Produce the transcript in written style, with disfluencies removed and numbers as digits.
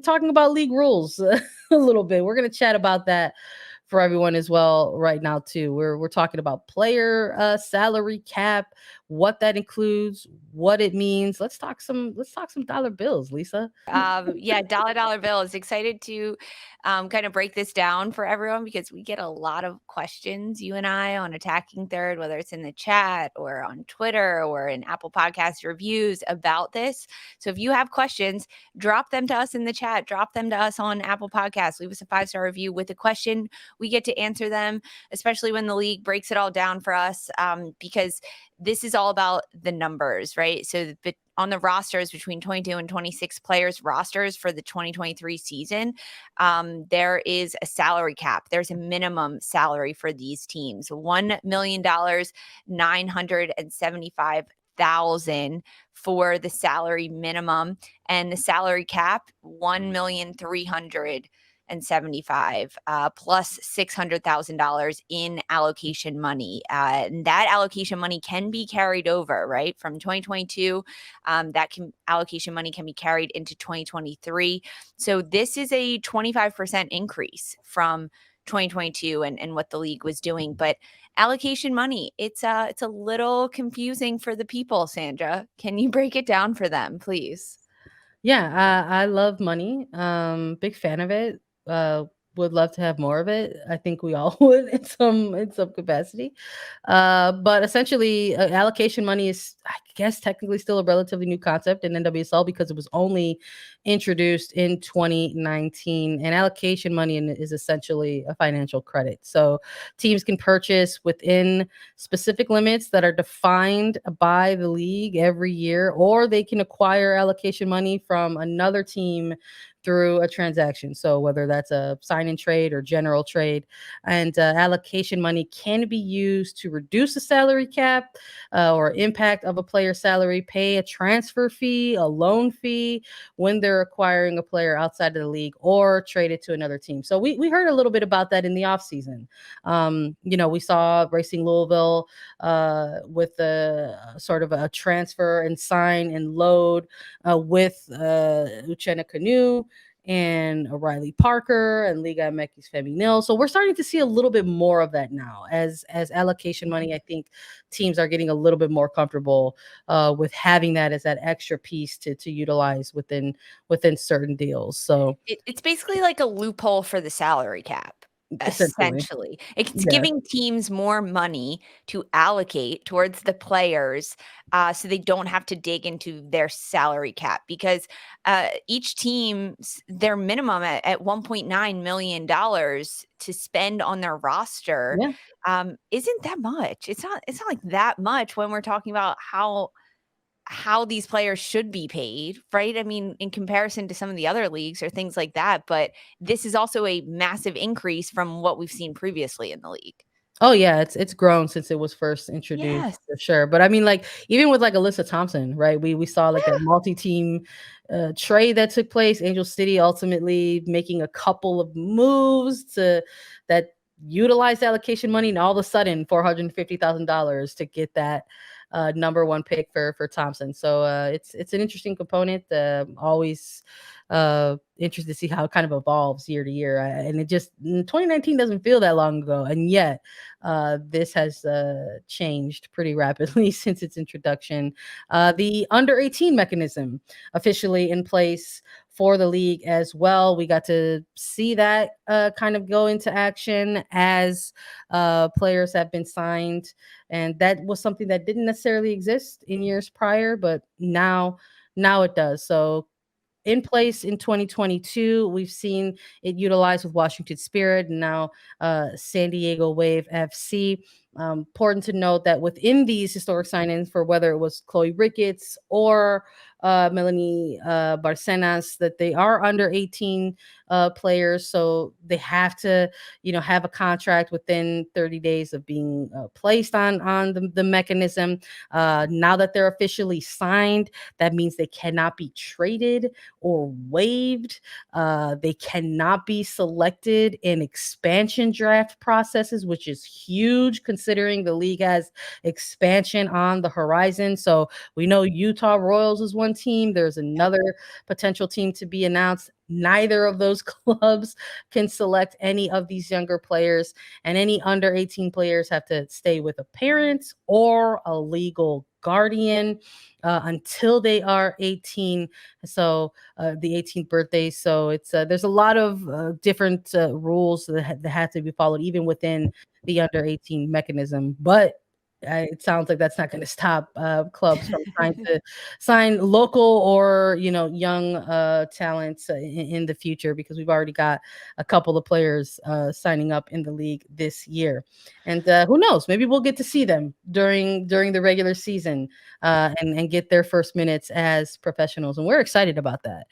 talking about league rules a little bit. We're going to chat about that for everyone as well right now too. We're talking about player salary cap, what that includes, what it means. Let's talk some dollar bills, Lisa. Yeah, dollar bills. Excited to kind of break this down for everyone because we get a lot of questions, you and I, on Attacking Third, whether it's in the chat or on Twitter or in Apple Podcast reviews about this. So if you have questions, drop them to us in the chat, drop them to us on Apple Podcasts, leave us a 5-star review with a question. We get to answer them, especially when the league breaks it all down for us, because this is all about the numbers, right? So on the rosters between 22 and 26 players rosters for the 2023 season, there is a salary cap. There's a minimum salary for these teams, $1,975,000 for the salary minimum, and the salary cap 1,375,000 plus $600,000 in allocation money. And that allocation money can be carried over, right, from 2022. Allocation money can be carried into 2023. So this is a 25% increase from 2022 and what the league was doing. But allocation money, it's a little confusing for the people. Sandra, can you break it down for them, please? Yeah, I love money. Big fan of it. Would love to have more of it. I think we all would in some capacity. But essentially, allocation money is, I guess, technically still a relatively new concept in NWSL because it was only introduced in 2019. And allocation money is essentially a financial credit. So teams can purchase within specific limits that are defined by the league every year, or they can acquire allocation money from another team through a transaction. So whether that's a sign and trade or general trade, and allocation money can be used to reduce the salary cap or impact of a player's salary, pay a transfer fee, a loan fee when they're acquiring a player outside of the league, or trade it to another team. So we heard a little bit about that in the offseason. We saw Racing Louisville with a sort of a transfer and sign and load with Uchenna Canoe and Riley Parker and Liga MX Femenil. So we're starting to see a little bit more of that now as allocation money. I think teams are getting a little bit more comfortable with having that as that extra piece to utilize within certain deals. So It's basically like a loophole for the salary cap. essentially, Essentially, it's yeah. giving teams more money to allocate towards the players, so they don't have to dig into their salary cap because each team's their minimum at $1.9 million to spend on their roster Yeah. isn't that much. It's not like that much when we're talking about how these players should be paid, right? I mean, in comparison to some of the other leagues or things like that, but this is also a massive increase from what we've seen previously in the league. Oh yeah, it's grown since it was first introduced Yes. for sure. But I mean, like even with like Alyssa Thompson, right? We saw like that Yeah. multi-team trade that took place. Angel City ultimately making a couple of moves to that utilized allocation money, and all of a sudden $450,000 to get that number one pick for Thompson. So it's an interesting component. Always interested to see how it kind of evolves year to year. And it just 2019 doesn't feel that long ago, and yet this has changed pretty rapidly since its introduction. The under 18 mechanism officially in place for the league as well. We got to see that kind of go into action as players have been signed, and that was something that didn't necessarily exist in years prior, but now it does. So in place in 2022. We've seen it utilized with Washington Spirit and now San Diego Wave FC. Important to note that within these historic signings, for whether it was Chloe Ricketts or Melanie Barcenas, that they are under 18 players, so they have to, have a contract within 30 days of being placed on the mechanism. Now that they're officially signed, that means they cannot be traded or waived. They cannot be selected in expansion draft processes, which is huge considering the league has expansion on the horizon. So we know Utah Royals is one one team. There's another potential team to be announced. Neither of those clubs can select any of these younger players, and any under 18 players have to stay with a parent or a legal guardian until they are 18. So the 18th birthday. So it's there's a lot of different rules that have to be followed, even within the under 18 mechanism. But it sounds like that's not going to stop clubs from trying to sign local or young talents in the future, because we've already got a couple of players signing up in the league this year, and who knows, maybe we'll get to see them during the regular season and get their first minutes as professionals, and we're excited about that.